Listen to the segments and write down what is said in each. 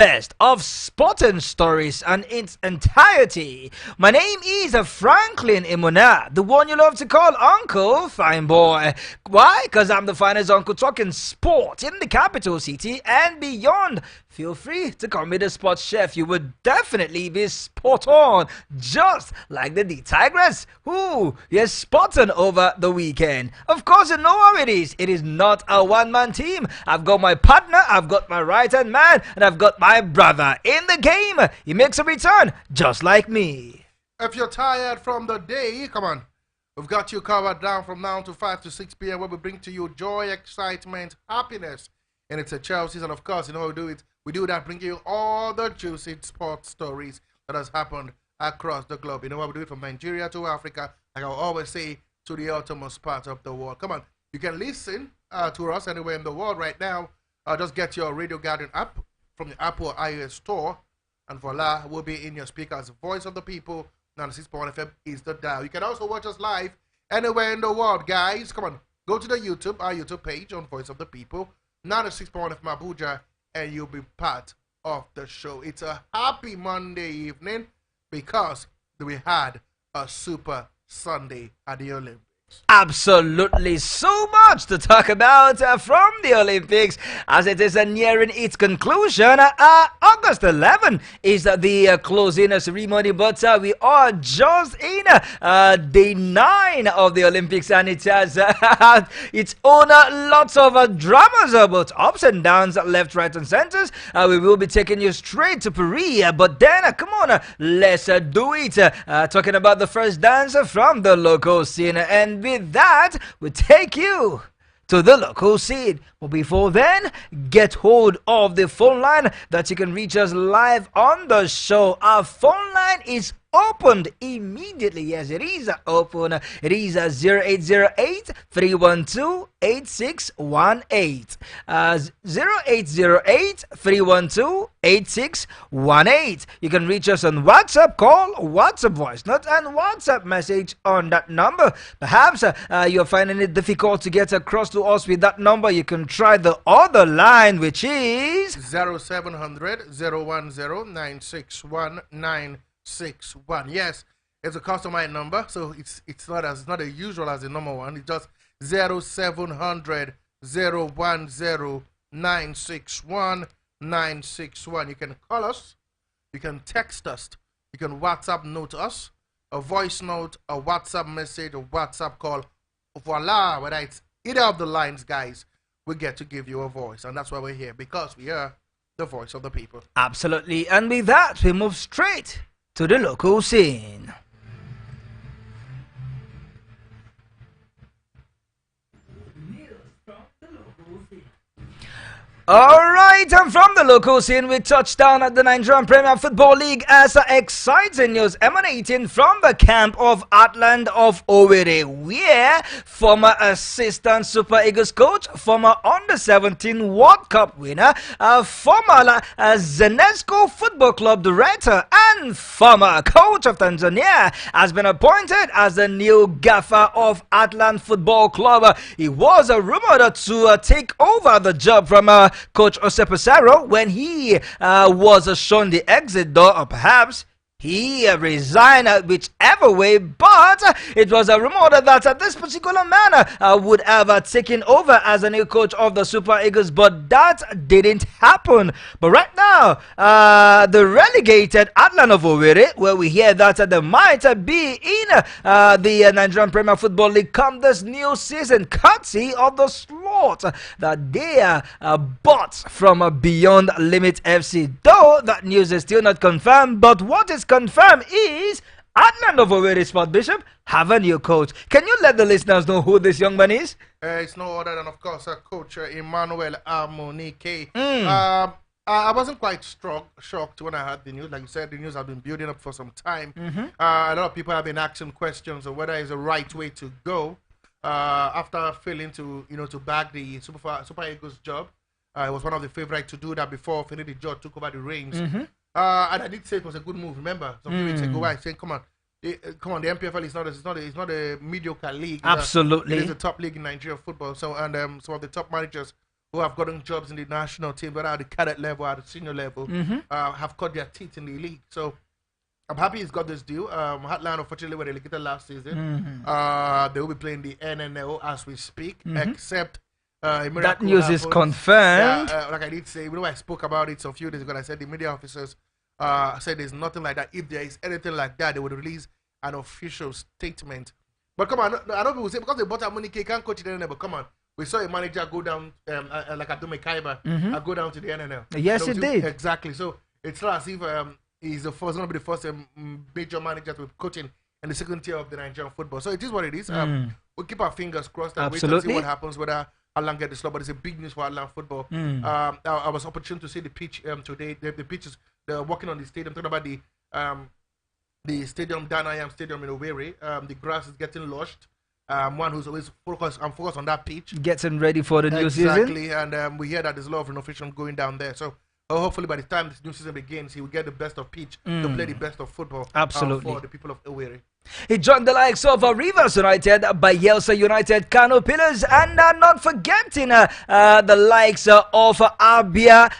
best of sporting stories and its entirety. My name is Franklin Imuna, the one you love to call Uncle Fine Boy. Why? Because I'm the finest uncle talking sport in the capital city and beyond. Feel free to call me the sports chef. You would definitely be spot on, just like the D Tigress, who is spot on over the weekend. Of course, you know how it is. It is not a one-man team. I've got my partner, I've got my right-hand man, and I've got my brother in the game. He makes a return, just like me. If you're tired from the day, come on. We've got you covered down from now to 5 to 6 p.m. where we bring to you joy, excitement, happiness. And it's a Chelsea, and of course, you know how we do it. We do that, bring you all the juicy sports stories that has happened across the globe. You know how we do it from Nigeria to Africa, like I always say, to the uttermost part of the world. Come on, you can listen to us anywhere in the world right now. Just get your Radio Garden app from the Apple or iOS store, and voila, we'll be in your speakers. Voice of the People, 96.1 FM is the dial. You can also watch us live anywhere in the world, guys. Come on, go to the our YouTube page on Voice of the People, 96.1 FM Abuja, and you'll be part of the show. It's a happy Monday evening because we had a super Sunday at the Olympics. Absolutely so much to talk about from the Olympics as it is nearing its conclusion. August 11 is the closing ceremony, but we are just in day 9 of the Olympics, and it has its own lots of dramas, both ups and downs, left, right, and centers. We will be taking you straight to Paris, but then come on, let's do it. Talking about the first dance from the local scene, and with that, we take you to the local scene. But before then, get hold of the phone line that you can reach us live on the show. Our phone line is opened immediately. Yes, it is open. It is 0808 312 8618. 0808 312 8618. You can reach us on WhatsApp call, WhatsApp voice note, and WhatsApp message on that number. Perhaps you're finding it difficult to get across to us with that number. You can try the other line, which is 0700 010 961 Yes, it's a customized number, so it's not as usual as the number one. It's just 0700 010 961 You can call us, you can text us, you can WhatsApp note us, a voice note, a WhatsApp message, a WhatsApp call. Voila, whether it's either of the lines, guys, we get to give you a voice, and that's why we're here, because we are the voice of the people. Absolutely, and with that, we move straight to the local scene. Alright, and from the local scene, we touched down at the Nigerian Premier Football League as exciting news emanating from the camp of Atland of Owerri, where former assistant Super Eagles coach, former Under-17 World Cup winner, former Zenesco Football Club director, and former coach of Tanzania has been appointed as the new gaffer of Atland Football Club. He was rumored to take over the job from Coach Osepasaro when he was shown the exit door, or perhaps he resigned, whichever way, but it was a rumor that this particular man would have taken over as a new coach of the Super Eagles, but that didn't happen. But right now, the relegated Atland of Owerri, where we hear that they might be in the Nigerian Premier Football League come this new season, courtesy of the slot that they bought from Beyond Limit FC. Though that news is still not confirmed, but what is confirmed is Atland of Owerri Sport Bishop have a new coach. Can you let the listeners know who this young man is? It's no other than, of course, Coach Emmanuel Amunike. I wasn't quite shocked when I heard the news. Like you said, the news has been building up for some time. A lot of people have been asking questions of whether it's the right way to go after failing to bag the Super Eagles job. It was one of the favorites to do that before Finidi George took over the reins. And I did say it was a good move. Remember, some few weeks ago, I said, "Come on, the MPFL is not a mediocre league. Absolutely, it is a top league in Nigeria football. So, and some of the top managers who have gotten jobs in the national team, whether at the cadet level, at the senior level, have cut their teeth in the league. So I'm happy he's got this deal. Heartland, unfortunately, were relegated last season. They will be playing the NNL as we speak, except that news is confirmed. Yeah, like I did say, I spoke about it a few days ago. I said the media officers said there's nothing like that. If there is anything like that, they would release an official statement. But come on, I know people say because they bought our money, they can't coach the NNL. But come on, we saw a manager go down, like Adume Kaiba, go down to the NNL. Yes, it did. Exactly. So it's not as if he's going to be the first major manager to be coaching in the second tier of the Nigerian football. So it is what it is. We'll keep our fingers crossed and wait and see what happens, whether Alan get the slot. But it's a big news for Alan football. I was opportune to see the pitch today. The pitches, they're working on the stadium, talking about the stadium, Danayam Stadium in Owerri. The grass is getting lushed. One who's always focused on that pitch. Getting ready for the new season. Exactly, and we hear that there's a lot of renovation going down there. So hopefully by the time this new season begins, he will get the best of pitch to play the best of football. Absolutely. For the people of Owerri. He joined the likes of Rivers United, Bayelsa United, Kano Pillars, and not forgetting the likes of Abia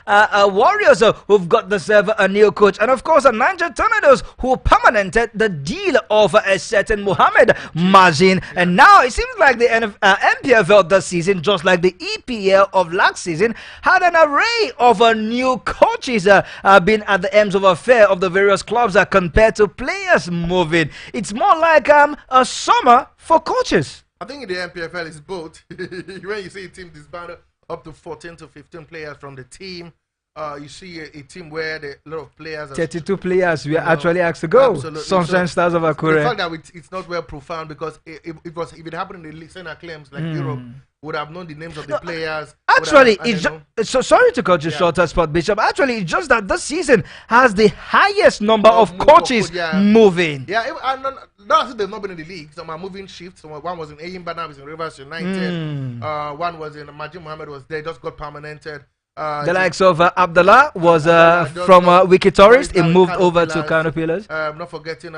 Warriors, who've got themselves a new coach, and of course Niger Tornadoes, who permanented the deal of a certain Mohamed Mazin. And now it seems like the MPFL this season, just like the EPL of last season, had an array of new coaches been at the ends of affair of the various clubs compared to players moving. It's more like a summer for coaches. I think in the MPFL is both. When you see a team disbanded up to 14 to 15 players from the team, you see a team where a lot of players 32 players were actually asked to go. Absolutely. Sunshine Stars of Akure. The fact that it's not well profound, because if it happened in the center claims like Europe, would have known the names of the players. Actually, so sorry to cut you short, Sport Bishop. Actually, it's just that this season has the highest number of coaches moving. Yeah, and not as if they've not been in the league. Some are moving shifts. One was in Ayimba, now he's in Rivers United. One was in Majid Mohammed, was there, just got permanented. The likes of Abdullah was from Wiki Tourist. He moved over to Kano Pillars. Not forgetting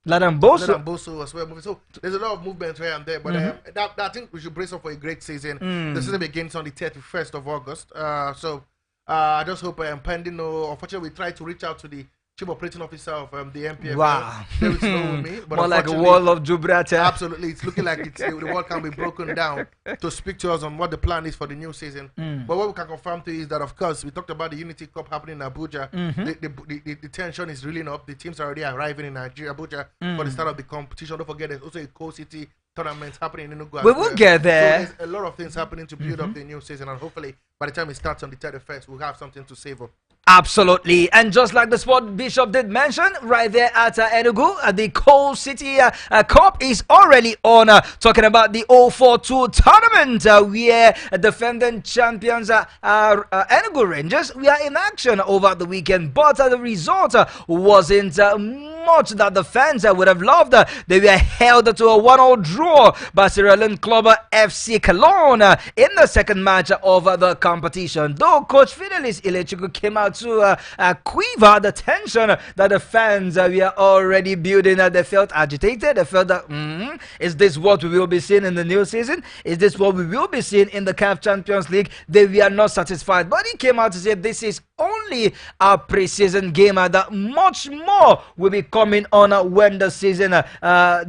Ladan Bosu as well. So there's a lot of movement here and there, but I think we should brace up for a great season. The season begins on the 31st of August. So I just hope pending. Unfortunately, we tried to reach out to the Chief Operating Officer of the MPFL. Wow. There is no with me, but more like a wall of Gibraltar. Absolutely, it's looking like the wall can be broken down to speak to us on what the plan is for the new season. But what we can confirm to you is that, of course, we talked about the Unity Cup happening in Abuja. The tension is really up. The teams are already arriving in Nigeria, Abuja, for the start of the competition. Don't forget, there's also a co-city tournament happening in Enugu. We will get there. So there's a lot of things happening to build up the new season, and hopefully by the time it starts on the 31st, we'll have something to savor. Absolutely. And just like the Sport Bishop did mention, right there at Enugu, the Coal City Cup is already on. Talking about the 042 tournament, where defending champions Enugu Rangers, we are in action over the weekend. But the result wasn't much that the fans would have loved. They were held to a 1-0 draw by Sierra Leone club FC Cologne in the second match of the competition. Though Coach Fidelis Ilechukwu came out to quiver the tension that the fans were already building. They felt agitated. They felt that, is this what we will be seeing in the new season? Is this what we will be seeing in the CAF Champions League? They were not satisfied. But he came out to say this is only a pre-season game, that much more will be coming on when the season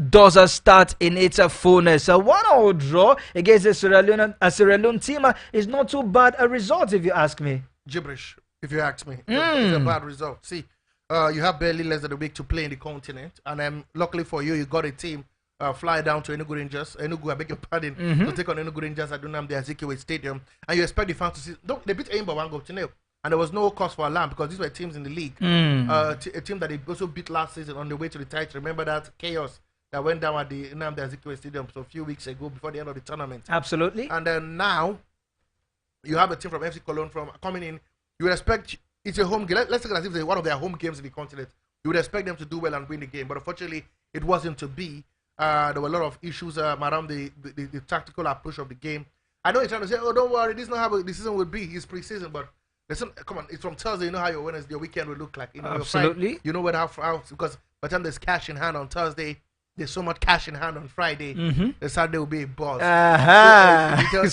does start in its fullness. 1-0 draw against the Sierra Leone team is not too bad a result, if you ask me. Gibberish, if you ask me. It's a bad result. See, you have barely less than a week to play in the continent, and luckily for you, you got a team fly down to Enugu Rangers. I beg your pardon, to take on Enugu Rangers at Dunam, the Azikiwe Stadium, and you expect the fans to see. They beat Aimba 1-0. And there was no cause for alarm because these were teams in the league. A team that they also beat last season on the way to the title. Remember that chaos that went down at the Nnamdi Azikiwe Stadium a few weeks ago before the end of the tournament. Absolutely. And then now you have a team from FC Cologne coming in. You would expect it's a home game. Let's take it as if it's one of their home games in the continent. You would expect them to do well and win the game, but unfortunately, it wasn't to be. There were a lot of issues around the tactical approach of the game. I know you're trying to say, "Oh, don't worry, this is not how the season would be. It's pre-season," but listen, come on, it's from Thursday. You know how your weekend will look like. You know, absolutely. You know how because by the time there's cash in hand on Thursday, there's so much cash in hand on Friday. The Saturday will be a boss.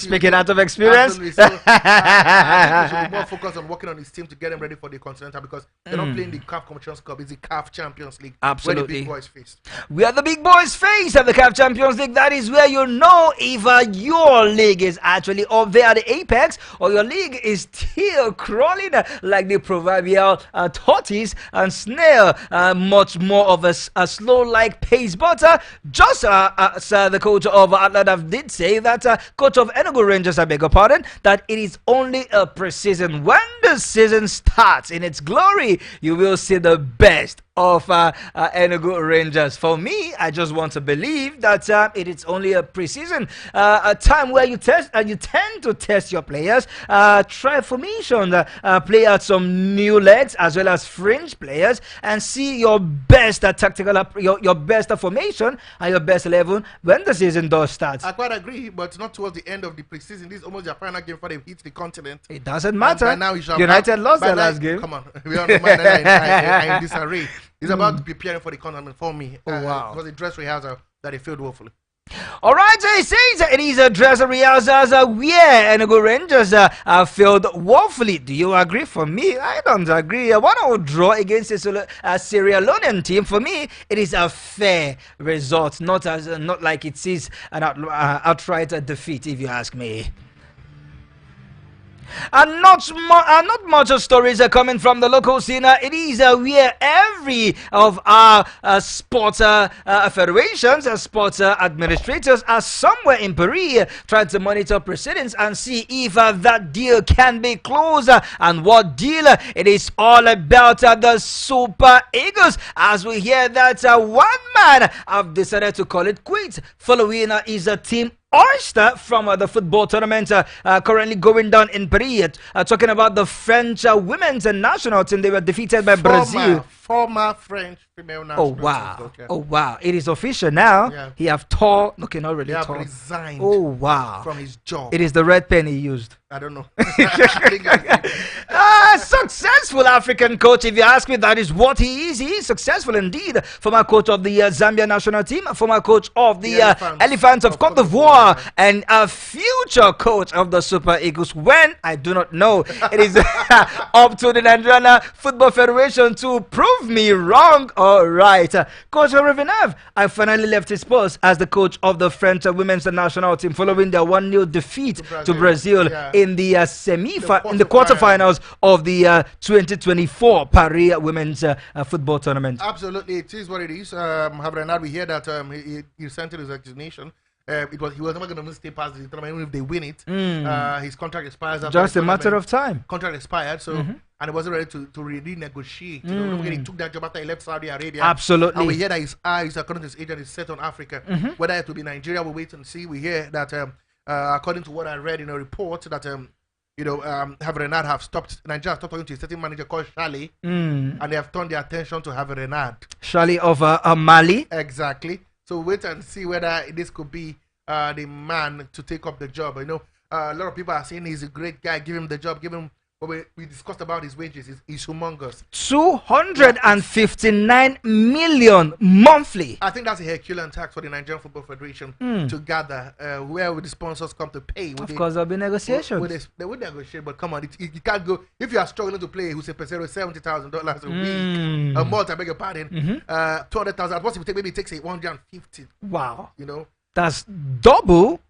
Speaking out of experience. So, I think he should be more focused on working on his team to get them ready for the Continental, because they're not playing the CAF Competitions Cup. It's the CAF Champions League. Absolutely. Where the big boys face. We are the big boys face of the CAF Champions League. That is where you know if your league is actually up there at the apex, or your league is still crawling like the proverbial tortoise and snail. Much more of a slow-like pace. But sir, the coach of Atlanta did say that coach of Enugu Rangers, I beg your pardon, that it is only a preseason. When the season starts in its glory, you will see the best of Enugu Rangers. For me, I just want to believe that it is only a preseason, a time where you tend to test your players, try formation, play out some new legs as well as fringe players, and see your best tactical, your best formation and your best 11 when the season does start. I quite agree, but not towards the end of the preseason. This is almost their final game before they hit the continent. It doesn't matter. And now United lost their last game. Come on, we are in disarray. He's about to be preparing for the continent for me. Wow. Because the dress rehearsal that he failed woefully. Alright, so he says it is a dress rehearsals where Enugu Rangers failed woefully. Do you agree? For me, I don't agree. One would draw against a Sierra Leonean team. For me, it is a fair result, not like it is an outright defeat, if you ask me. And not much of stories are coming from the local scene. It is where every of our sports federations, sports administrators are somewhere in Paris trying to monitor proceedings and see if that deal can be closed. And what deal? It is all about the Super Eagles, as we hear that one man have decided to call it quits following his team Oyster from the football tournament currently going down in Paris. Talking about the French women's national team, they were defeated by Brazil. Former French female national team. Oh wow! It is official now. Yeah. He have tore. Okay, not really He have tore. resigned. Oh wow! From his job. It is the red pen he used. I don't know. Successful African coach, if you ask me. That is what he is. He is successful indeed. Former coach of the Zambia national team, former coach of the Elephants of Cote d'Ivoire, and a future coach of the Super Eagles. When? I do not know. It is up to the Nigerian Football Federation to prove me wrong or right. Coach Revenev, I finally left his post as the coach of the French women's national team following their 1-0 defeat to Brazil in the quarterfinals of the 2024 Paris Women's Football Tournament. Absolutely, it is what it is. Revenev, we hear that he sent in his resignation. He was never going to stay past the tournament even if they win it. His contract expires after just a matter of time. Contract expired, so and he wasn't ready to renegotiate. You know, he took that job after he left Saudi Arabia. Absolutely. And we hear that his eyes, according to his agent, is set on Africa. Whether it will be Nigeria, we'll wait and see. We hear that according to what I read in a report that Renard have stopped. Nigeria stopped talking to a certain manager called Shali, and they have turned their attention to Renard. Shali of Mali. Exactly. So wait and see whether this could be the man to take up the job. You know, a lot of people are saying he's a great guy. Give him the job. Give him. But we discussed about his wages. He's humongous. 259 million monthly. I think that's a Herculean tax for the Nigerian Football Federation to gather. Where will the sponsors come to pay? Of course, there'll be negotiations. They would negotiate, but come on, you can't go. If you are struggling to play, who's a Pesero $70,000 a week, a month, I beg your pardon, 200,000. What if maybe it takes 150? Wow. You know, that's double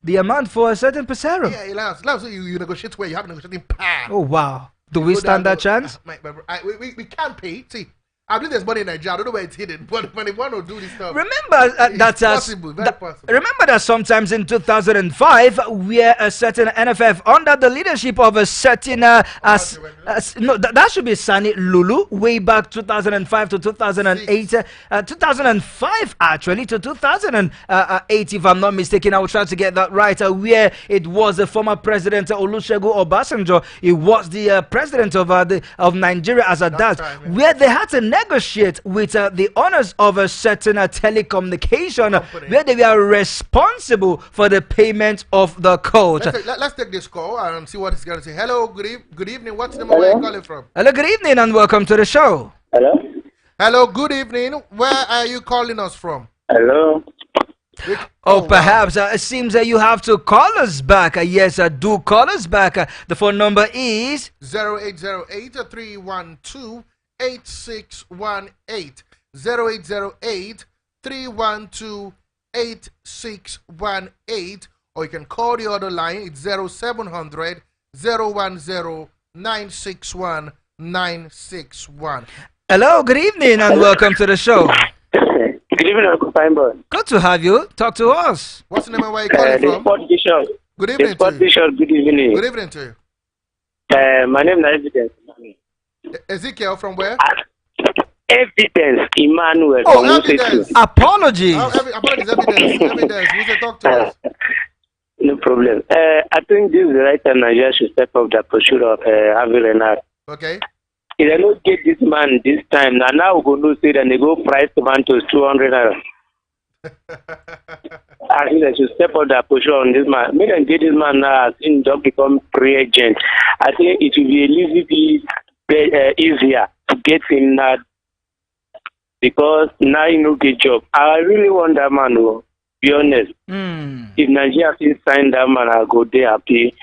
the amount for a certain Pesero. Yeah, so you negotiate where you have negotiating power. Oh wow. Do we stand that chance? We can't pay. See, I believe there's money in Nigeria. I don't know where it's hidden, but when they want to do this stuff, remember possible, very possible. Remember that sometimes in 2005, where a certain NFF under the leadership of a certain that should be Sani Lulu, way back 2005 to 2008, 2005 actually to 2008, if I'm not mistaken. I will try to get that right. Where it was the former president Olusegun Obasanjo. He was the president of Nigeria as a that time, where they had to negotiate with the owners of a certain telecommunication company, where they were responsible for the payment of the coach. Let's take this call and see what he's going to say. Hello, good evening. What's the name? Where are you calling from? Hello, good evening and welcome to the show. Hello? Hello, good evening. Where are you calling us from? Hello. Oh, Wow. perhaps it seems that you have to call us back. Yes, do call us back. The phone number is 0808-312-8618. 0808-312-8618. Or you can call the other line. It's 0700 010 961 961. hello, good evening, and welcome to the show. Good evening, Uncle Feinberg. Good to have you. Talk to us. What's the name and where you calling The from? sport bishop. Good The evening to sport you. bishop, good evening. Good evening to you. My name is Evidence. Ezekiel from where? Evidence, Emmanuel. Oh, from Evidence. Usetu. Apologies. Apologies, evidence. Evidence. We should talk to us. No problem. I think this is the right time Nigeria should step up the pursuit of Harvey Renard. Okay. If they don't get this man this time, now we're going to say that they go price tomatoes 200 naira. I think they should step up their position on this man. Make them get this man now. I think just become free agent. I think it will be a little bit easier to get him now because now he no get job. I really want that man to be honest. If Nigeria still sign that man, I'll go there happy.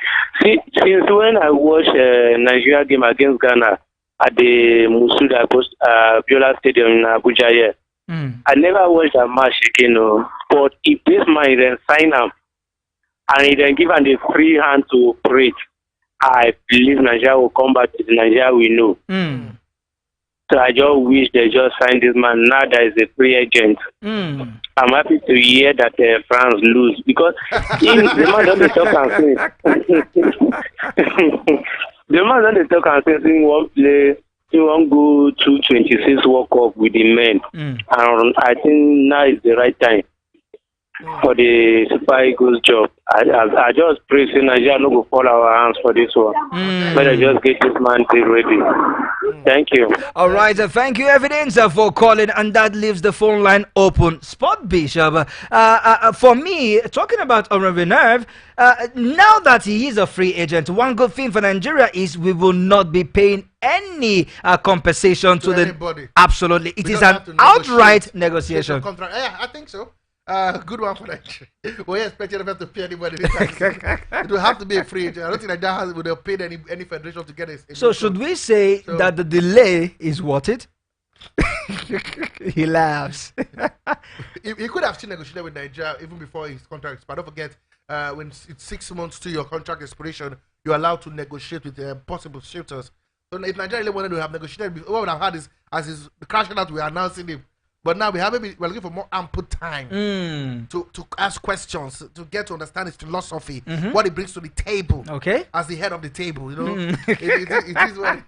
See, since when I watched Nigeria game against Ghana at the Musuda Biola Stadium in Abuja here, I never watched that match again. No. But if this man then sign him and he then give him the free hand to operate, I believe Nigeria will come back to the Nigeria we know. So I just wish they just sign this man now that is a free agent. I'm happy to hear that France lose because the man don't talk and sing. The man don't talk and sing. He won't play. He won't go to 26 World Cup with the men. And I think now is the right time for the Super Eagles job. I just pray that Nigeria no go fall our hands for this one. But I just get this man till ready. Thank you. All right, thank you, Evidence, for calling, and that leaves the phone line open. Sport Bishop, for me, talking about Henri Nerve, now that he is a free agent, one good thing for Nigeria is we will not be paying any compensation to anybody. Absolutely, it We is don't an have to negotiate. outright negotiation. Contract. Yeah, I think so. Good one for Nigeria. We expect them to pay anybody. It will have to be a free agent. I don't think Nigeria would have paid any federation to get it. So should we say that the delay is worth it? He laughs. He could have still negotiated with Nigeria even before his contract expired. Don't forget, when it's 6 months to your contract expiration, you're allowed to negotiate with possible suitors. So if Nigeria really wanted to have negotiated, what we would have had is, as he's crashing out, we're announcing him. But now we're looking for more ample time to ask questions, to get to understand his philosophy, what he brings to the table. Okay. As the head of the table, you know. It is what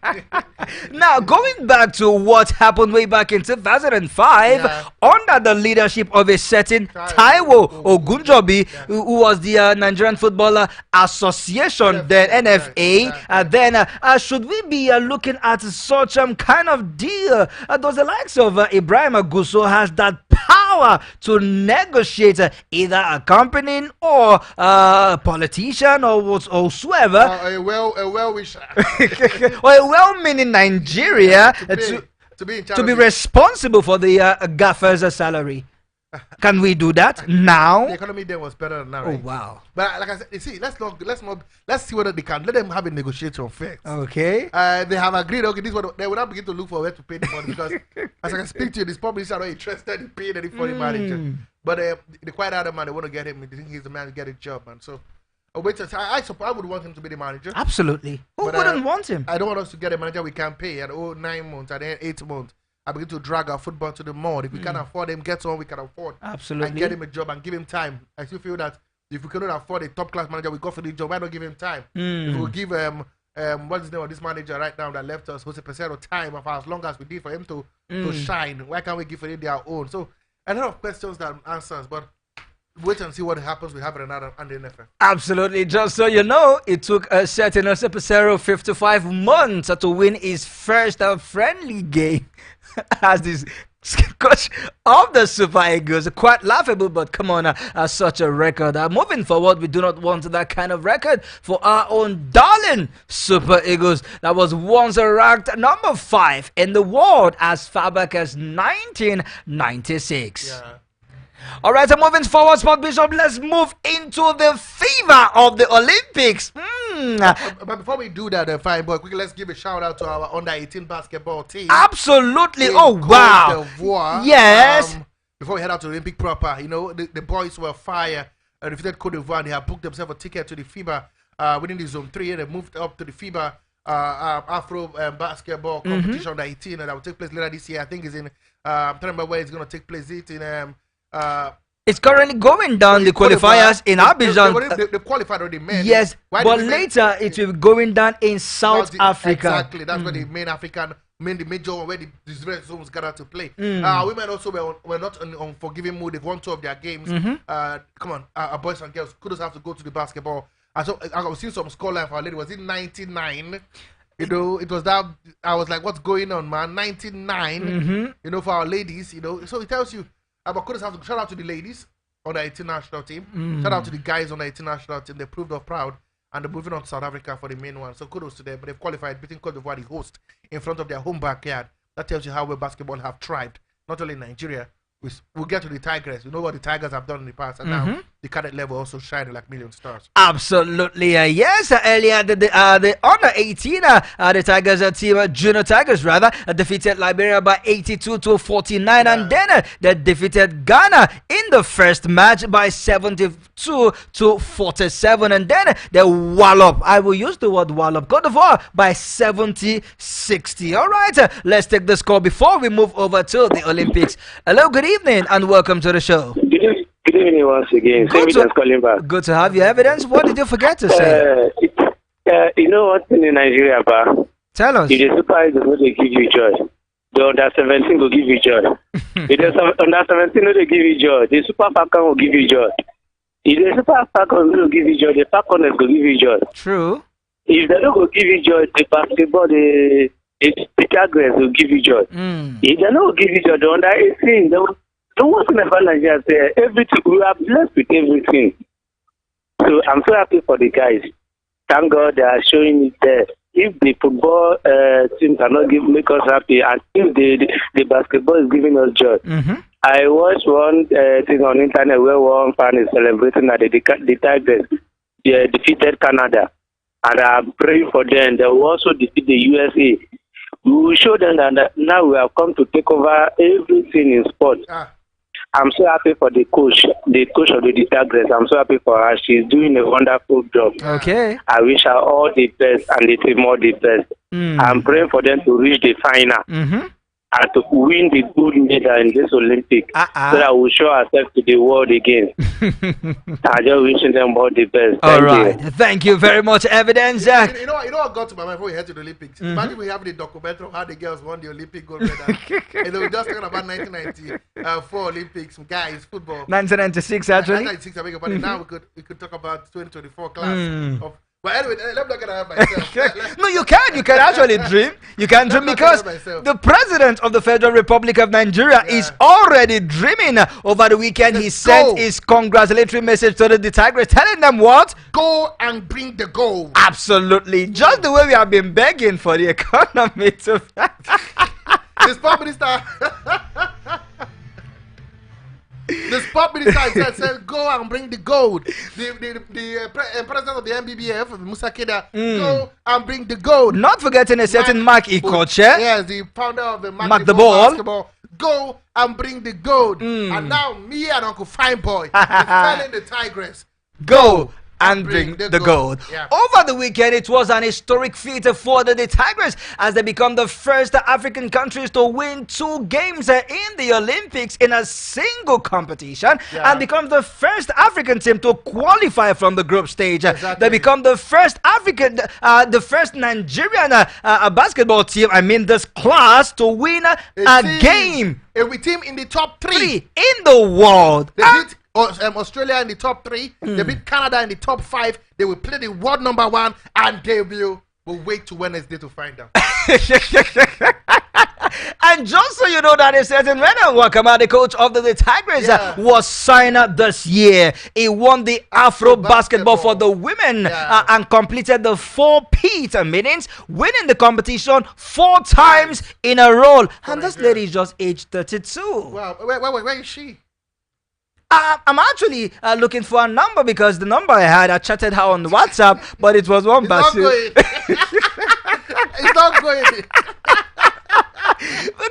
Now, going back to what happened way back in 2005, under the leadership of a certain Taiwo Ogunjobi, who was the Nigerian Footballer Association, then NFA, then should we be looking at such kind of deal? Does the likes of Ibrahim Aguso has that power to negotiate either a company or a politician or whatsoever, a well-wisher. or a well-meaning Nigeria to be in charge to be of it. responsible for the gaffer's salary? Can we do that now? The economy then was better than now, Oh right? wow. But like I said, you see, let's see whether they can let them have a negotiation first. Okay. They have agreed. Okay, this is what they will now begin to look for where to pay the money because, as I can speak to you, this publishers are not interested in paying any foreign manager. But the quiet other man, they want to get him. They think he's the man to get a job, man. So, wait. I suppose I would want him to be the manager. Absolutely. Who But, wouldn't want him? I don't want us to get a manager we can't pay at 9 months, at 8 months. I begin to drag our football to the mud. If we can't afford him, get someone we can afford. Absolutely. And get him a job and give him time. I still feel that if we cannot afford a top class manager, we go for the job. Why not give him time? If we give what's the name of this manager right now that left us, who's a percent of time of as long as we did for him to shine. Why can't we give him their own? So a lot of questions that answers, but wait and see what happens with having another and the NFL. Absolutely. Just so you know, it took a certain Jose Pesero 55 months to win his first friendly game as this coach of the Super Eagles. Quite laughable, but come on, such a record. Moving forward, we do not want that kind of record for our own darling Super Eagles that was once ranked number 5 in the world as far back as 1996. Yeah. All right, so moving forward, Sport Bishop, let's move into the fever of the Olympics. But before we do that, fine boy, quickly let's give a shout out to our under 18 basketball team. Absolutely. In Oh, wow. Côte d'Ivoire. Yes. Before we head out to the Olympic proper, you know, the boys were fire. Defeated Côte d'Ivoire. They have booked themselves a ticket to the FIBA within the Zone 3. They moved up to the FIBA Afro basketball competition under 18 that will take place later this year. I think it's in, I'm trying to remember where it's going to take place. It's in it's currently going down the qualifiers in Abidjan. They qualified already, man. Yes, but later it will be going down in South Africa. Exactly, that's where the main the major one where the different zones gather to play. Women also were not on forgiving mood. They've won 2 of their games. Come on, our boys and girls, kudos have to go to the basketball. And so I was seeing some scoreline for our lady. Was it 99? You know, it was that. I was like, what's going on, man? 99. You know, for our ladies. You know, so it tells you. But kudos have to shout out to the ladies on the 18 national team. Shout out to the guys on the 18 national team. They proved off proud. And they're moving on to South Africa for the main one. So kudos to them. But they've qualified, beating Côte d'Ivoire, the host, in front of their home backyard. That tells you how well basketball have thrived. Not only in Nigeria. We'll get to the Tigers. You know what the Tigers have done in the past. And now the cadet level also shining like million stars. Absolutely. Yes. Earlier, the under 18, the Tigers team, Junior Tigers rather, defeated Liberia by 82-49. And then they defeated Ghana in the first match by 72-47. And then they wallop. I will use the word wallop. Côte d'Ivoire by 70-60. All right. Let's take the score before we move over to the Olympics. Hello, good evening, and welcome to the show. Good evening once again. Calling back. Good to have you. Evidence. What did you forget to say? You know what in Nigeria, ba? Tell us. If the Super Eagles will give you joy, the under 17 will give you joy. If the under 17 will give you joy, the Super Falcon will give you joy. If the Super Falcon will give you joy, the Falconers will give you joy. True. If they don't give you joy, the basketball, the Tigers will give you joy. If they don't give you joy, the under 18, don't want to never Nigeria say everything. We are blessed with everything. So I'm so happy for the guys. Thank God they are showing it there. If the football team cannot make us happy, and if the basketball is giving us joy. I watched one thing on internet where one fan is celebrating that the Tigers defeated Canada. And I'm praying for them. They will also defeat the USA. We will show them that now we have come to take over everything in sport. I'm so happy for the coach of the Tigers. I'm so happy for her. She's doing a wonderful job. Okay. I wish her all the best and the team all the best. I'm praying for them to reach the final and to win the gold medal in this Olympic so that we show ourselves to the world again. I'm just wishing them all the best. Thank you very much, Evidence. You know what got to my mind before we head to the Olympics? Imagine we have the documentary of how the girls won the Olympic gold medal. And they were just talking about 1994 Olympics, guys, football. 1996, actually. 1996, I beg your pardon. Now we could talk about 2024 class of. But anyway, let me not get ahead of myself. No, you can. You can actually dream. You can dream because the president of the Federal Republic of Nigeria is already dreaming. Over the weekend, he sent his congratulatory message to the Tigers, telling them what? Go and bring the gold. Absolutely. Just the way we have been begging for the economy to... The sport minister... The sport minister said, go and bring the gold. The president of the MBBF, Musa Keda, go and bring the gold. Not forgetting a certain Mark Ikoche. Yes, the founder of the Mark the Ball. Basketball. Go and bring the gold. And now me and Uncle Fine Boy is telling the Tigress, go and bring the gold. Over the weekend, it was an historic feat for the Tigers as they become the first African countries to win 2 games in the Olympics in a single competition and become the first African team to qualify from the group stage. They become the first the first Nigerian basketball team, this class, to win a game. A team in the top 3 in the world. They beat Australia in the top 3. They beat Canada in the top 5. They will play the world number 1, and they will wait to Wednesday to find out. And just so you know that a certain Renan Wakama, the coach of the Tigers, Yeah. was signed up this year. He won the Afro basketball for the women and completed the 4-peat meetings, winning the competition 4 times in a row. And this lady is just age 32. Wow, where is she? I'm actually looking for a number because the number I had, I chatted her on WhatsApp, but it was one It's not going. It's not going.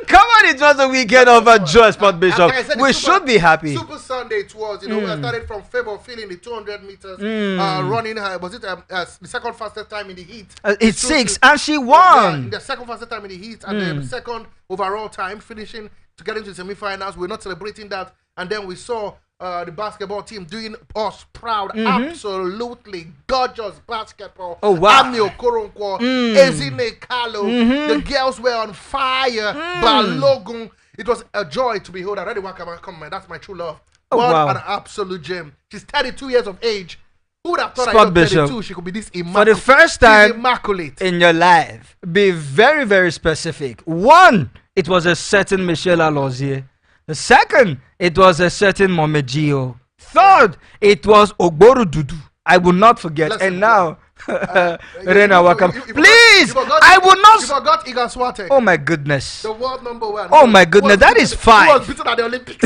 Come on, it was a weekend of joy, Sport Bishop. Like I said, We should be happy. Super Sunday it was. You know, I started from Favour filling the 200 meters, running. Was it the second fastest time in the heat? It's 6, and she Yeah, won. the second fastest time in the heat, and the second overall time, finishing to get into the semi-finals. We're not celebrating that, and then we saw the basketball team doing us proud. Absolutely gorgeous basketball. Oh, wow. Ami Okoronkwo, Ezine Kalo. The girls were on fire. Balogun. It was a joy to behold. I ready Wakama, come man, that's my true love. Oh, What wow. an absolute gem. She's 32 years of age. Who would have thought Spot at Bishop. 32 she could be this For immaculate? the first She's time immaculate. in your life, be very, very specific. One, it was a certain Michelle Alozie. The second, it was a certain Momegio. Third, it was Ogboru Dudu. I will not forget. Listen, and now, Rena you Wakam. forgot- Please, you forgot- I will You not. forgot Iga Swiatek. Oh my goodness. The world number 1. Oh my goodness, that is Who fine. was beaten at the Olympics.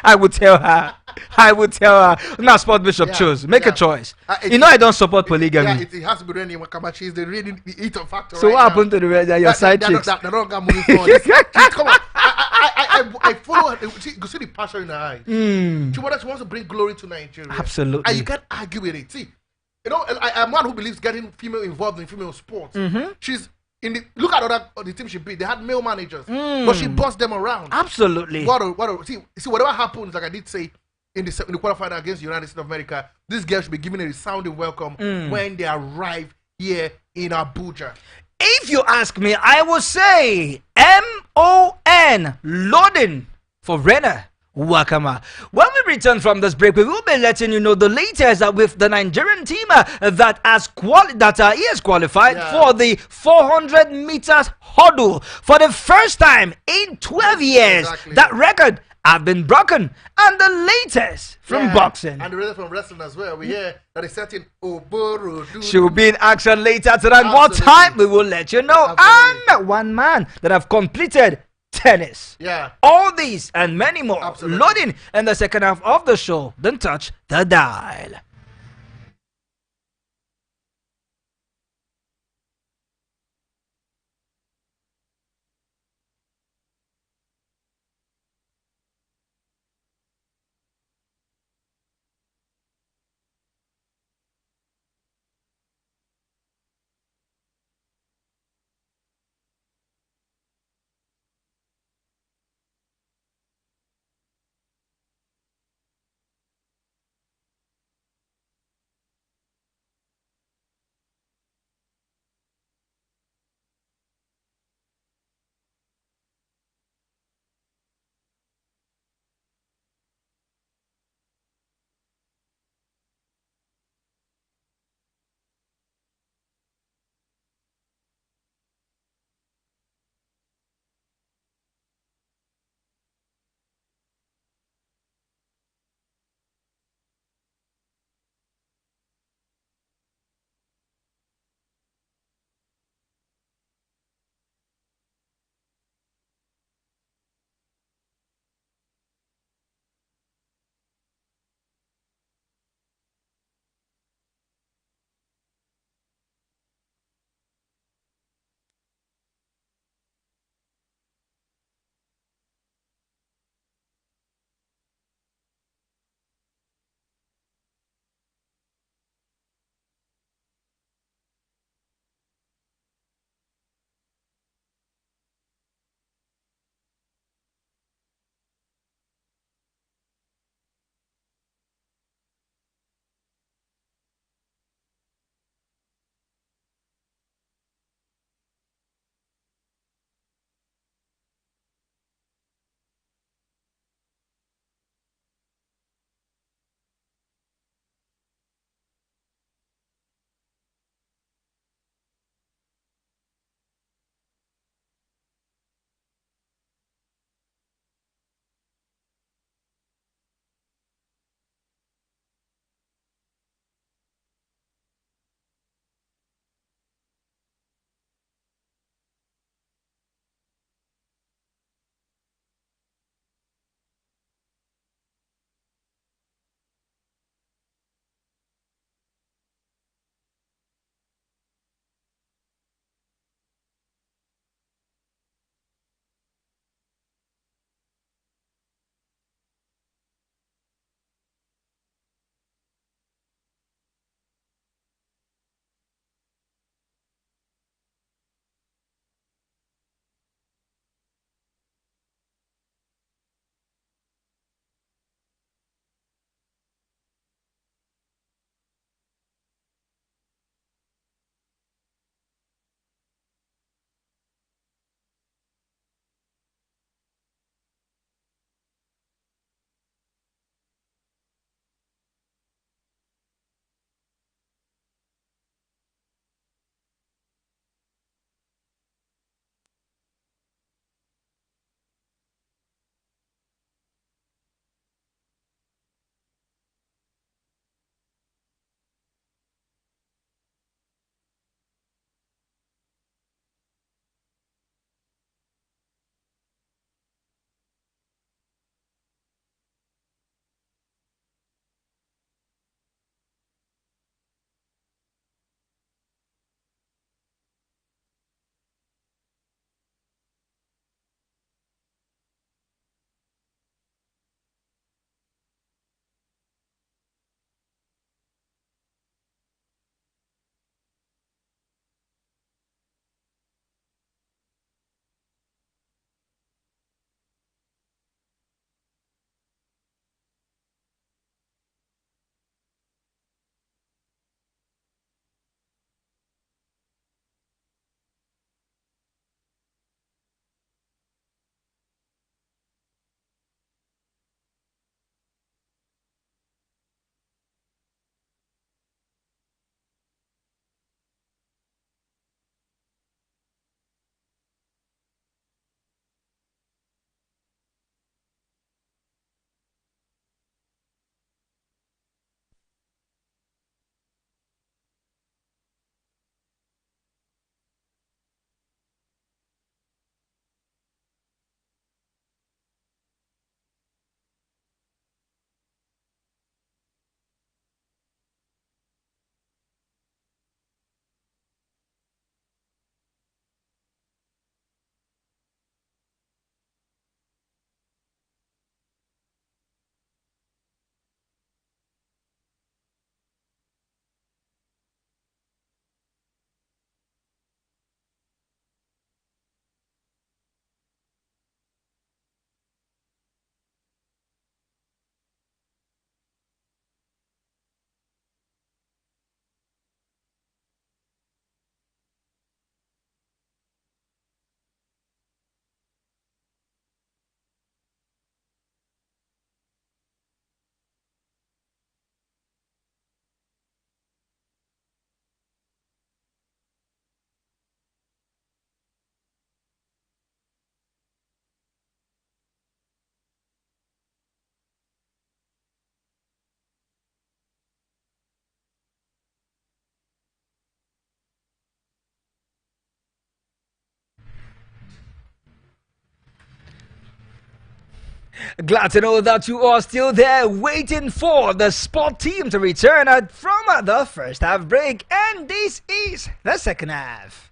I would tell her. I would tell her. Now, Sport Bishop, Yeah, choose. Make a yeah. choice. It- You know I don't support polygamy. Yeah, it has to be Reni Wakama. She's the really the eater factor. So right what now. happened to the rest? Your side chicks? They're not gonna move forward. Come on, I follow her. See, you see the passion in her eye. She wants to bring glory to Nigeria. Absolutely. And you can't argue with it. See, you know, I'm one who believes getting female involved in female sports. She's in the look at the team she beat. They had male managers, but she bossed them around. Absolutely. See, whatever happens, like I did say in the quarterfinal against the United States of America, this girl should be given a resounding welcome when they arrive here in Abuja. If you ask me, I will say MON, loading for Rena Wakama. When we return from this break, we will be letting you know the latest with the Nigerian team that is qualified for the 400 meters hurdle for the first time in 12 years. Exactly. That record have been broken, and the latest from boxing. And the latest from wrestling as well. We hear that it's certain Oboro. She will be in action later tonight. What Absolutely. time? We will let you know. Absolutely. And one man that have completed tennis. Yeah. All these and many more Absolutely. loading in the second half of the show. Don't touch the dial. Glad to know that you are still there waiting for the sport team to return from the first half break. And this is the second half.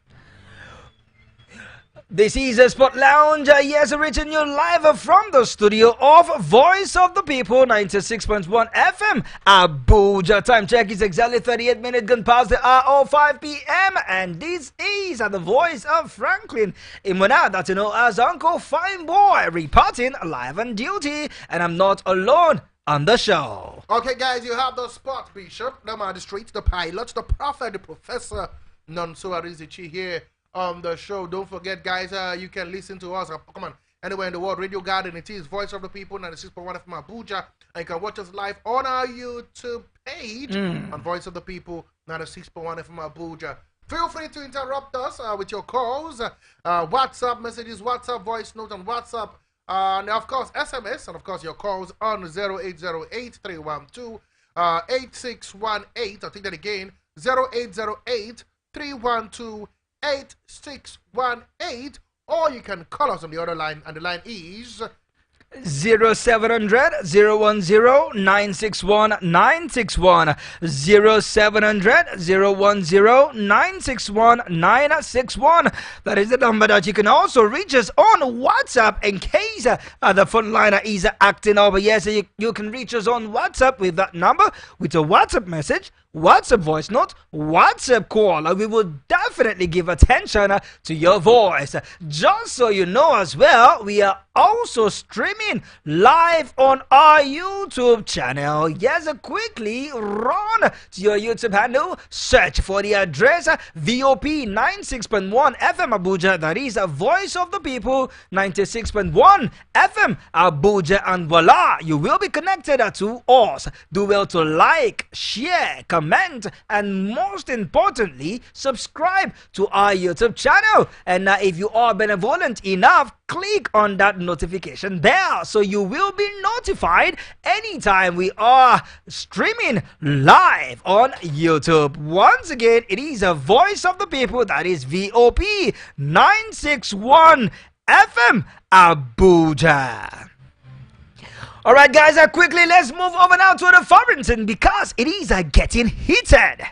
This is a Sport Lounge, yes, reaching you live from the studio of Voice of the People, 96.1 FM, Abuja. Time check is exactly 38 minutes gone past the hour of 5 p.m. And this is the voice of Franklin Imuna, that you know as Uncle Fine Boy, reporting live on duty. And I'm not alone on the show. Okay, guys, you have the Sport Bishop, the magistrate, the pilot, the prophet, the professor, Nonso Arizichi here on the show. Don't forget, guys, you can listen to us come on, anywhere in the world. Radio Garden, it is Voice of the People, 96.1 FM Abuja, and you can watch us live on our YouTube page on Voice of the People, 96.1 FM Abuja. Feel free to interrupt us with your calls, WhatsApp messages, WhatsApp voice note, and WhatsApp, and of course SMS, and of course your calls on 0808 312 8618. I'll take that again, 0808 312 8618, or you can call us on the other line, and the line is 0700 010 961 961, 0700 010 961 961. That is the number that you can also reach us on WhatsApp in case the phone line is acting up. Yes, you can reach us on WhatsApp with that number, with a WhatsApp message, WhatsApp voice note, WhatsApp call. We will definitely give attention to your voice. Just so you know as well, we are also streaming live on our YouTube channel. Yes, quickly run to your YouTube handle, search for the address VOP 96.1 FM Abuja. That is a Voice of the People 96.1 FM Abuja, and voila, you will be connected to us. Do well to like, share, comment, and most importantly, subscribe to our YouTube channel. And if you are benevolent enough, click on that notification bell so you will be notified anytime we are streaming live on YouTube. Once again, it is a Voice of the People, that is VOP 961 FM Abuja. Alright, guys, quickly let's move over now to the foreign scene because it is getting heated.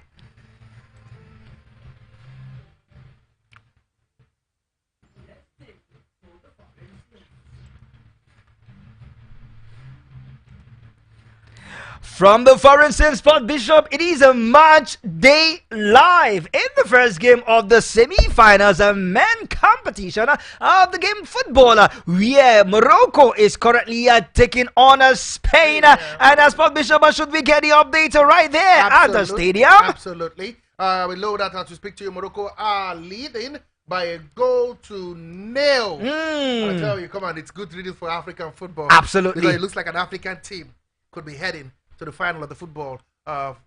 From the foreign scene, Sport Bishop, it is a match day live in the first game of the semi-finals, a men competition of the game football, where Morocco is currently taking on Spain. And Sport Bishop, should we get the update right there at the stadium? Absolutely. We know that as we speak to you, Morocco are leading by a goal to nil. I tell you, come on, it's good reading for African football. Absolutely. Because it looks like an African team could be heading to the final of the football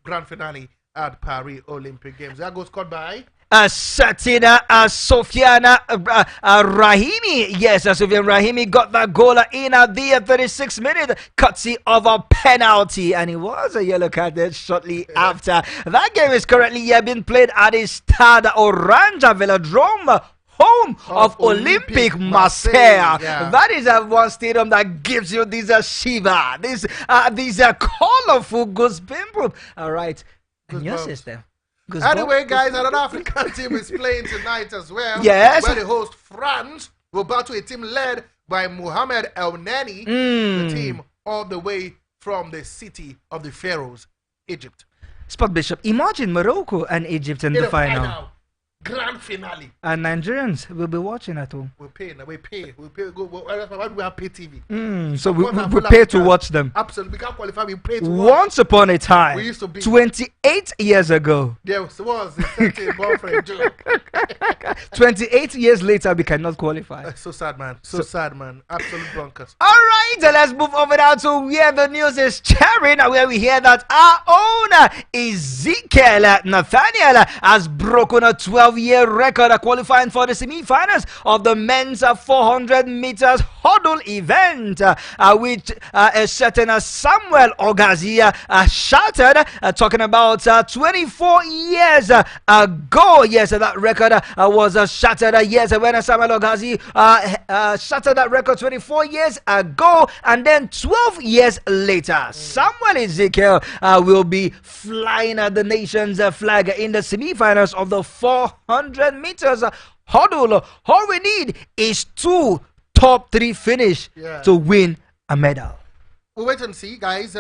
grand finale at Paris Olympic Games. That goes scored by Satina Sofiana Rahimi. Yes, Sofian Rahimi got that goal in the 36th minute, courtesy of a penalty, and it was a yellow card shortly after. That game is currently being played at the Stade Orange Velodrome, home of Olympic Marseille. That is one stadium that gives you this shiva, these colorful goosebumps. All right, and your sister. Anyway, guys, another African team is playing tonight as well. Yes, where the host France will battle a team led by Mohamed El Neni, the team all the way from the city of the Pharaohs, Egypt. Sport Bishop, imagine Morocco and Egypt in the final. Grand finale. And Nigerians will be watching at home. We pay. Why do we have pay TV? So we pay to watch them. Absolutely. We can't qualify. We pay to watch. Once upon a time, we used to be 28 years ago. There was a boyfriend joke. 28 years later, we cannot qualify. So sad, man. So sad, man. Absolute bonkers. All right, let's move over now to where the news is cheering, where we hear that our own Ezekiel Nathaniel has broken a 12-year record qualifying for the semi-finals of the men's 400 meters hurdle event, which a certain Samuel Ogazia shattered, talking about 24 years ago. Yes, that record was shattered years when Samuel Ogazi shattered that record 24 years ago, and then 12 years later, Samuel Ezekiel will be flying the nation's flag in the semi-finals of the 400 meters hurdle. All we need is 2 top 3 finish to win a medal. We'll wait and see, guys.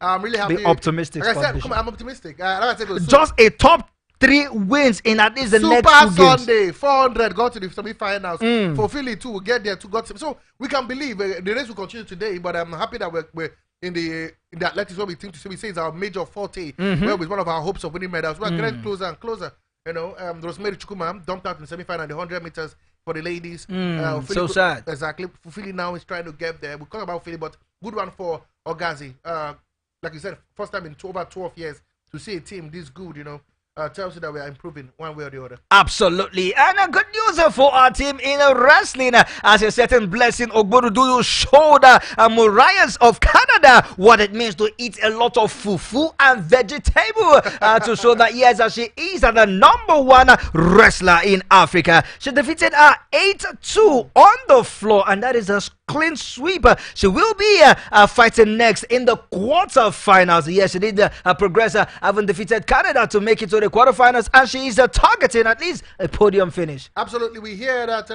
I'm really happy. Be optimistic. Like I said, come on, I'm optimistic. Like I said, just a top 3 wins in at least the next 2 games. Super Sunday, 400 got to the semi-finals. For Philly too, we'll get there to got. So we can believe the race will continue today. But I'm happy that we're in the athletics where we think to see. We say it's our major forte, where with one of our hopes of winning medals. We're getting closer and closer. You know, Rosemary Chukwuma dumped out in the semi-final, the 100 meters for the ladies. So sad. Exactly. Philly now is trying to get there. We'll talk about Philly, but good one for Ogazi. Like you said, first time in over 12 years to see a team this good, you know. Tells you that we are improving one way or the other. Absolutely. And good news for our team in wrestling, as a certain Blessing Ogborududu showed Mariahs of Canada what it means to eat a lot of fufu and vegetable, to show that yes, she is the #1 wrestler in Africa. She defeated 8-2 on the floor, and that is a clean sweep. She will be fighting next in the quarterfinals. Yes, she did progress, having defeated Canada to make it to the quarterfinals, and she is targeting at least a podium finish. Absolutely. We hear that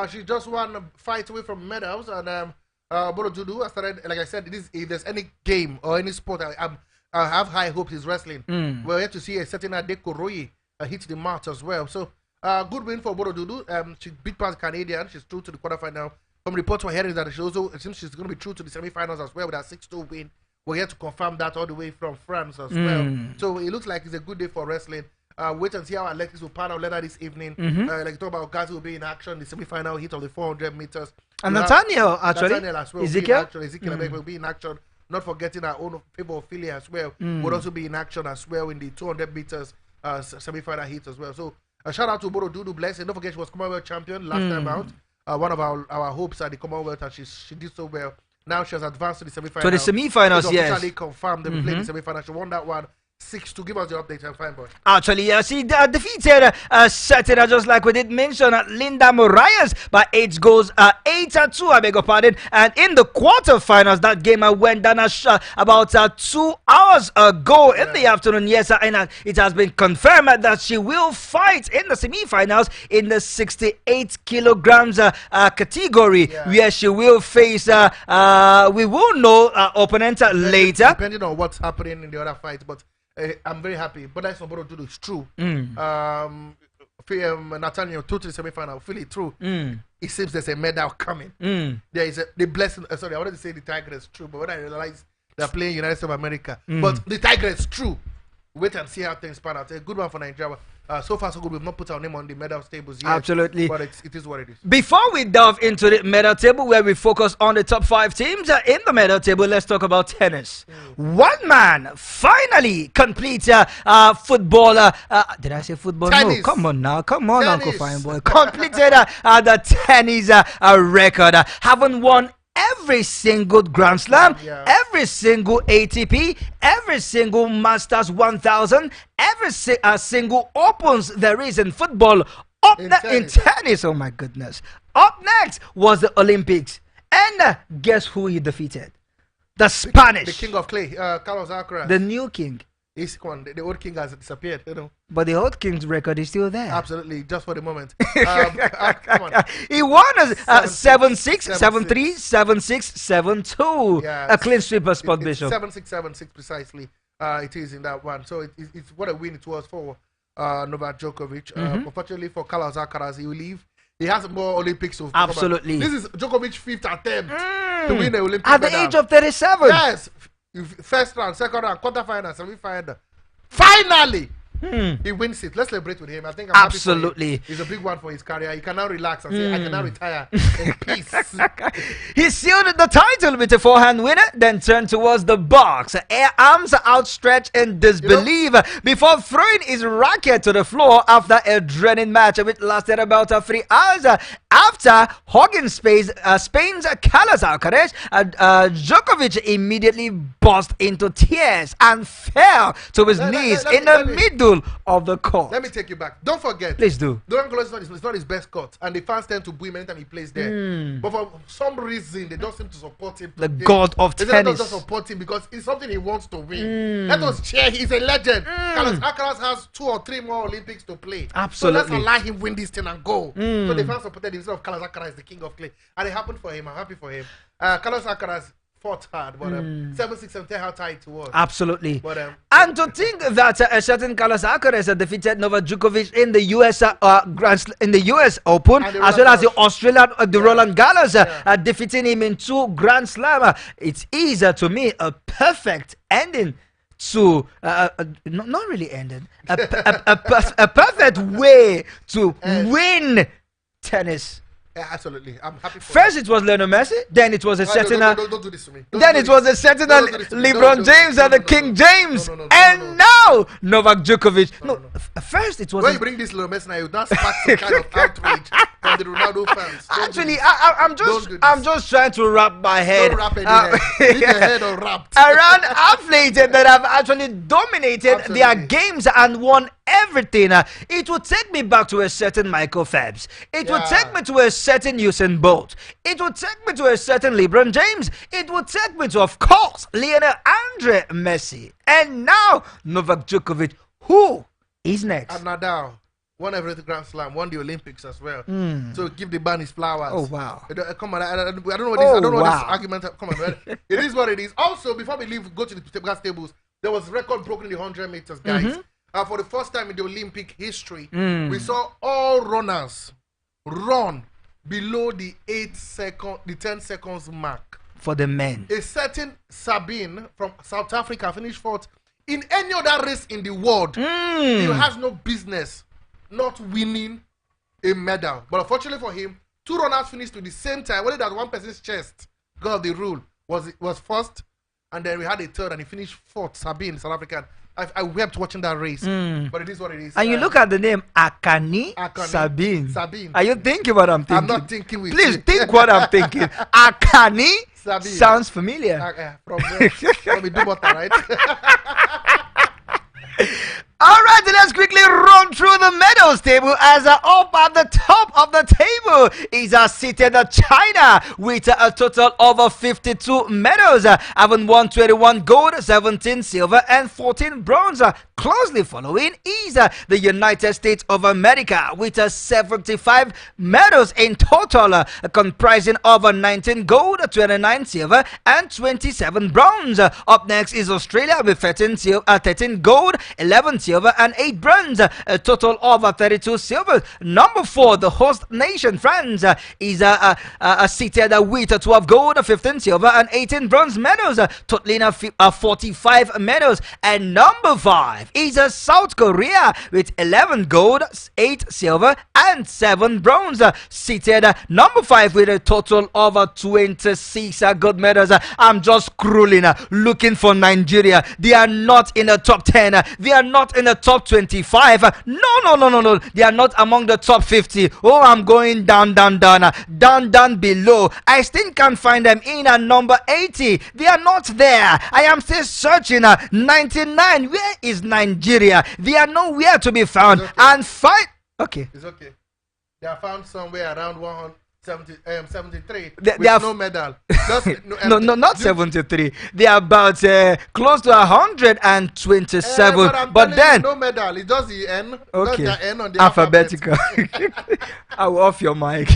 she just won a fight away from medals, and Borodudu, like I said, if there's any game or any sport I have high hopes is wrestling. We're here to see a certain Adeko Royi hit the mat as well. So good win for Borodudu. She beat past Canadian. She's through to the quarterfinal. Some reports we're hearing that it seems she's going to be true to the semi-finals as well with that 6-2 win. We're here to confirm that all the way from France as well. So it looks like it's a good day for wrestling. Wait and see how Alexis will pan out later this evening. Like talk about Gazi will be in action, the semi-final hit of the 400 meters. And Nathaniel actually, Nathaniel as well Ezekiel will be in action. Not forgetting our own people of Philly as well. Would also be in action as well in the 200 meters semi-final hit as well. So a shout out to Borodudu Blessing. Don't forget she was Commonwealth champion last time out. One of our hopes at the Commonwealth, and she did so well. Now she has advanced to the semi-final. To the semi-finals, yes. Officially confirmed they will play the semi-final. She won that one 6-2. Give us the update, and fine boy. Actually, she defeated Satina, just like we did mention, Linda Marias by 8 goals, 8-2, I beg your pardon. And in the quarterfinals, that game went down about 2 hours ago in the afternoon. Yes, and it has been confirmed that she will fight in the semi-finals in the 68 kilograms category, where she will face, we will know opponent later. Depending on what's happening in the other fights, but I'm very happy. But that's what Borodudu is true. Nathaniel through to the semi-final, Philly through. It seems there's a medal coming. There is the Blessing. Sorry, I wanted to say the Tigress true, but when I realized they're playing United States of America, but the Tigress true. Wait and see how things pan out. A good one for Nigeria. So far, so good. We've not put our name on the medal tables yet. Absolutely. But it is what it is. Before we delve into the medal table, where we focus on the top 5 teams in the medal table, let's talk about tennis. One man finally completes football. Did I say football? Tennis. No, come on now. Come on, Uncle Fine Boy. Completed the tennis record, having won every single Grand Slam, every single ATP, every single Masters 1000, every single Opens there is in football. In tennis, oh my goodness. Up next was the Olympics. And guess who he defeated? The Spanish. The king of clay, Carlos Alcaraz. The new king. The old king has disappeared, you know. But the old king's record is still there. Absolutely, just for the moment. Come on. He won 7-6, 7-3, 7-6, 7-2. Yeah, a clean sweep of Sport Bishop. 7-6, 7-6 precisely. It is in that one. So it's what a win it was for Novak Djokovic. Unfortunately for Carlos Alcaraz, he will leave. He has more Olympics to Absolutely. This is Djokovic's 5th attempt to win the Olympic at the age of 37. Yes. First round, second round, quarterfinal, semi-final. Finally, He wins it. Let's celebrate with him. I think Absolutely. happy for him. It's a big one for his career. He can now relax and say, I can now retire in peace. He sealed the title with a forehand winner, then turned towards the box, arms outstretched in disbelief, before throwing his racket to the floor after a draining match which lasted about 3 hours. After hugging Spain's Carlos Alcaraz, Djokovic immediately burst into tears and fell to his knees in the middle of the court. Let me take you back. Don't forget. Please do. Duran Close is not his best court, and the fans tend to boo him anytime he plays there. But for some reason, they don't seem to support him. The god of they tennis. don't support him because it's something he wants to win. Let us cheer. He's a legend. Carlos Alcaraz has 2 or 3 more Olympics to play. Absolutely. So let's allow him win this thing and go. So the fans supported him instead of Carlos Alcaraz, the king of clay. And it happened for him. I'm happy for him. Carlos Alcaraz fought hard, but 7-6 and tell how tight it was. Absolutely. But, and to think that a certain Carlos Alcaraz defeated Novak Djokovic in the US Open, as well as the Australian Roland Garros, defeating him in 2 Grand Slam. It is to me a perfect ending to not really ending, a perfect way to win tennis. Yeah, absolutely. I'm happy for First, it was Lionel Messi. Then it was a certain. don't do this to me. Then it was a certain LeBron James and the King James. And now Novak Djokovic. First it was. When you bring this Lionel Messi now, you don't spark some kind of outrage from the Ronaldo fans. Actually, I'm just trying to wrap my head. Don't wrap any head. Leave your head unwrapped. Around athletes that have actually dominated their games and won everything. It would take me back to a certain Michael Phelps. It would take me to a certain Usain Bolt. It would take me to a certain LeBron James. It would take me to, of course, Lionel Andre Messi. And now Novak Djokovic. Who is next? And Nadal won every Grand Slam, won the Olympics as well. So give the man his flowers. Oh wow! Come on, I don't know what this. I don't know what this argument. Come on, it is what it is. Also, before we leave, go to the gas tables. There was record broken in the 100 meters, guys. For the first time in the Olympic history, we saw all runners run below the 10 seconds mark. For the men. A certain Sabine from South Africa finished 4th in any other race in the world. He has no business not winning a medal. But unfortunately for him, 2 runners finished to the same time. Only that one person's chest got the rule was first, and then we had a third, and he finished 4th. Sabine, South African. I wept watching that race, but it is what it is. And you look at the name Akani Sabine. Are you thinking what I'm thinking? I'm not thinking with Please you. think what I'm thinking. Akani Sabine. Sounds familiar. From Idumota, right? All right, let's quickly run through the medals table as up at the top of the table is seated China with a total of 52 medals, having won 21 gold, 17 silver, and 14 bronze. Closely following is the United States of America with 75 medals in total, comprising of 19 gold, 29 silver, and 27 bronze. Up next is Australia with 13 gold, 11 silver, and 8 bronze, a total of 32 silver. Number 4, the host nation France, is seated with 12 gold, 15 silver, and 18 bronze medals, totaling 45 medals. And number 5 is South Korea with 11 gold, 8 silver, and 7 bronze, seated number 5 with a total of 26 gold medals. I'm just scrolling, looking for Nigeria. They are not in the top 10. They are not in the top 25. No. They are not among the top 50. Oh, I'm going down below. I still can't find them in number 80. They are not there. I am still searching. 99. Where is Nigeria? They are nowhere to be found. Okay. And fight. Okay. It's okay. They are found somewhere around 173 They with have no medal. no, not 73. They are about close to 127. But then no medal. It does the N. Okay. Does the N on the Alphabetical. I will off your mic.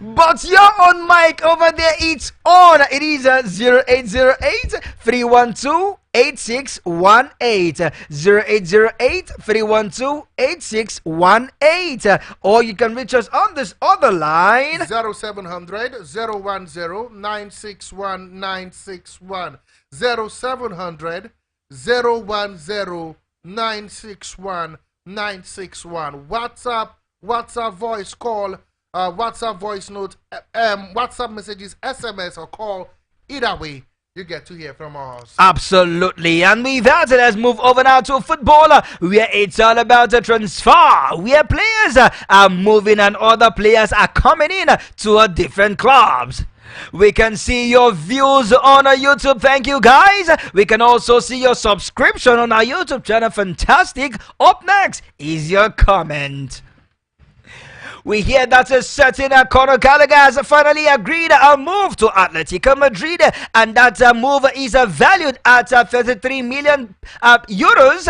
But your own mic over there, it's on. It is 0808 312 8618 0808 312 8618, or you can reach us on this other line 0700 010 961 961 0700 010 961 961. WhatsApp voice call, WhatsApp voice note, WhatsApp messages, SMS or call. Either way, you get to hear from us. Absolutely. And with that, let's move over now to football, where it's all about a transfer, where players are moving and other players are coming in to different clubs. We can see your views on our YouTube. Thank you, guys. We can also see your subscription on our YouTube channel. Fantastic. Up next is your comment. We hear that a certain Conor Gallagher has finally agreed a move to Atletico Madrid, and that move is valued at 33 million euros,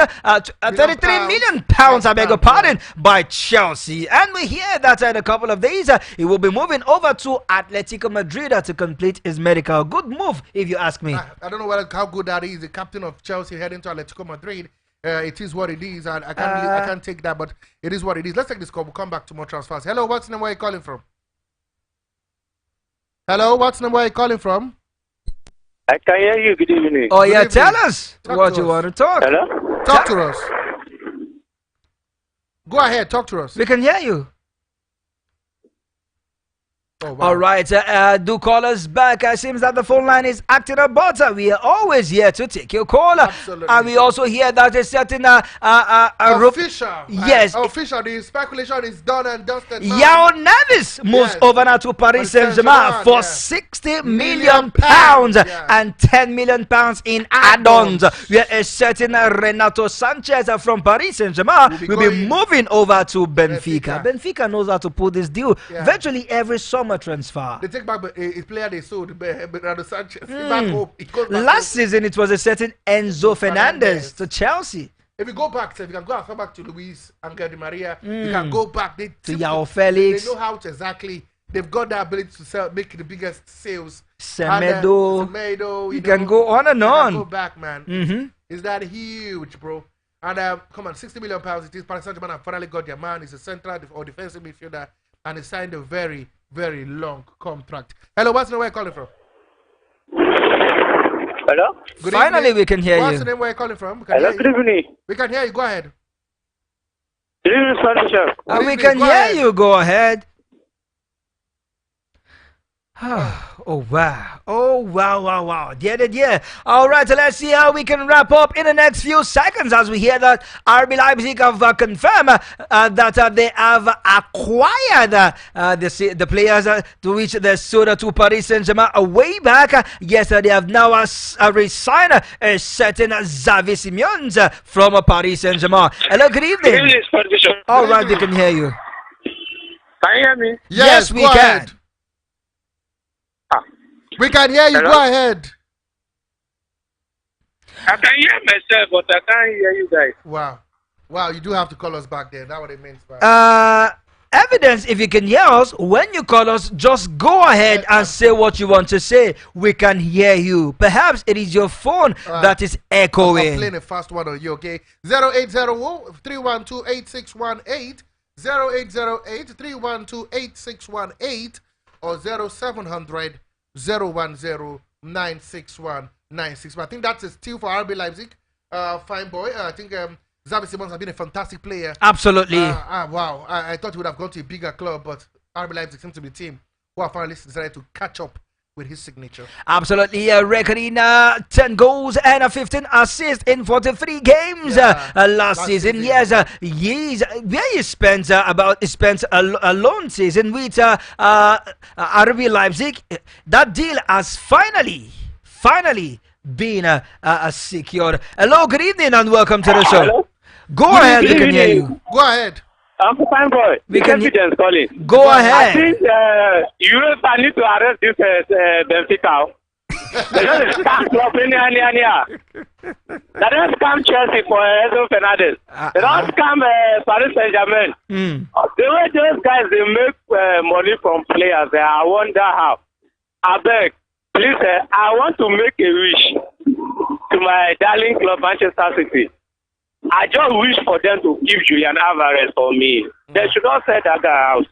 33 million pounds, I beg your pardon, by Chelsea. And we hear that in a couple of days he will be moving over to Atletico Madrid to complete his medical. Good move, if you ask me. I don't know how good that is. The captain of Chelsea heading to Atletico Madrid. It is what it is, and I can't take that, but it is what it is. Let's take this call. We'll come back to more transfers. Hello, what's the name? Where are you calling from? Hello, what's the name? Where are you calling from? I can hear you. Good evening. Oh, yeah, evening. tell us what you want to talk. Hello? Talk to us. Go ahead, talk to us. We can hear you. Oh, wow. All right, do call us back. It seems that the phone line is acting up, but we are always here to take your call. Absolutely. And we also hear that a certain official. Yes. Official. The speculation is done and dusted. Yao Neves moves over now to Paris Saint-Germain for 60 million pounds and 10 million pounds in add-ons. Where a certain Renato Sanchez from Paris Saint-Germain will be moving over to Benfica. Benfica knows how to put this deal virtually every summer transfer. They take back a player they sold, Renato Sanchez. Back home. Last season it was a certain Enzo Fernandez to Chelsea. If you go back, if you can go back to Luis Angel Di Maria, you can go back to João Felix. They know how to exactly. They've got the ability to sell, make the biggest sales. Semedo. You can go on and on. Go back, man. Is that huge, bro? And come on, 60 million pounds. It is Paris Saint-Germain have finally got their man. He's a central or defensive midfielder, and he signed a very, very long contract. Hello, what's the name where you're calling from? Hello? Good Finally, evening. we can hear What's you. the name where you're calling from? Hello, good evening. We can hear you. Go ahead. Good evening, Sir. We can hear you. Go ahead. Oh wow. Yeah. All right, let's see how we can wrap up in the next few seconds as we hear that RB Leipzig have confirmed that they have acquired the players to which they sold to Paris Saint-Germain way back. Yes, they have now re-signed a certain Xavi Simons from Paris Saint-Germain. Hello, good evening. All right, we can hear you. Can you hear me? Yes, we can. Ahead. We can hear you. Hello? Go ahead. I can hear myself, but I can't hear you guys. Wow. You do have to call us back there. That's what it means. Evidence, if you can hear us, when you call us, just go ahead and say what you want to say. We can hear you. Perhaps it is your phone that is echoing. I'm playing a fast one on you, okay? 080-312-8618, 0808-312-8618, or 0700 010-961-961. I think that's a steal for RB Leipzig. Fine boy. I think Xavi Simons has been a fantastic player. Absolutely. Wow. I thought he would have gone to a bigger club, but RB Leipzig seems to be the team who have finally decided to catch up with his signature. Absolutely. Recording 10 goals and 15 assists in 43 games last season. Yes, where he spent a long season with RB Leipzig. That deal has finally been secured. Hello, good evening, and welcome to the show. Hello? Go ahead, we can hear you. Go ahead. I'm a fine boy. We can evidence calling. Go I ahead. think UEFA need to arrest this Benfica. They don't scam club in here. They don't scam Chelsea for Enzo Fernandez. They don't scam Paris Saint-Germain. The way those guys they make money from players, I wonder how. I beg, please, I want to make a wish to my darling club Manchester City. I just wish for them to give Julian Alvarez for me. They should not set that guy out.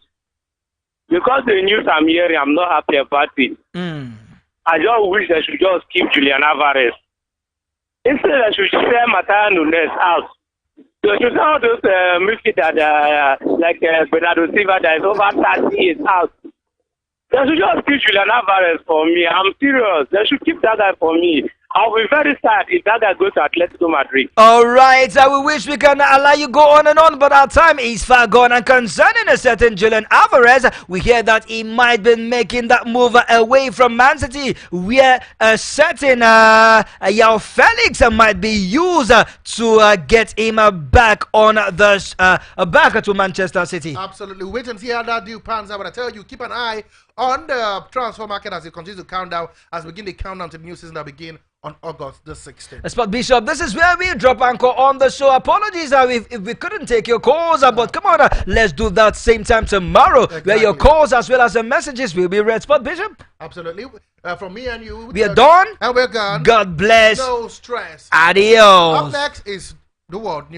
Because the news I'm hearing, I'm not happy about it. I just wish they should just keep Julian Alvarez. Instead, they should sell Matteo Nunes out So you know those midfielder that like Bernardo Silva that is over 30 years out. They should just keep Julian Alvarez for me. I'm serious. They should keep that guy for me. I'll be very sad if that guy goes to Atletico Madrid. All right, we wish we can allow you go on and on, but our time is far gone. And concerning a certain Julian Alvarez, we hear that he might be making that move away from Man City, where a certain Yao Felix might be used to get him back on the back to Manchester City. Absolutely. Wait and see how that deal pans out. But I tell you, keep an eye on the transfer market as it continues to count down, as we begin the countdown to the new season that begin on August the 16th. Spot Bishop, this is where we drop anchor on the show. Apologies if we couldn't take your calls, but come on, let's do that same time tomorrow, where your calls as well as the messages will be read. Spot Bishop? Absolutely. From me and you. We are done. And we're gone. God bless. No stress. Adios. Up next is the world news.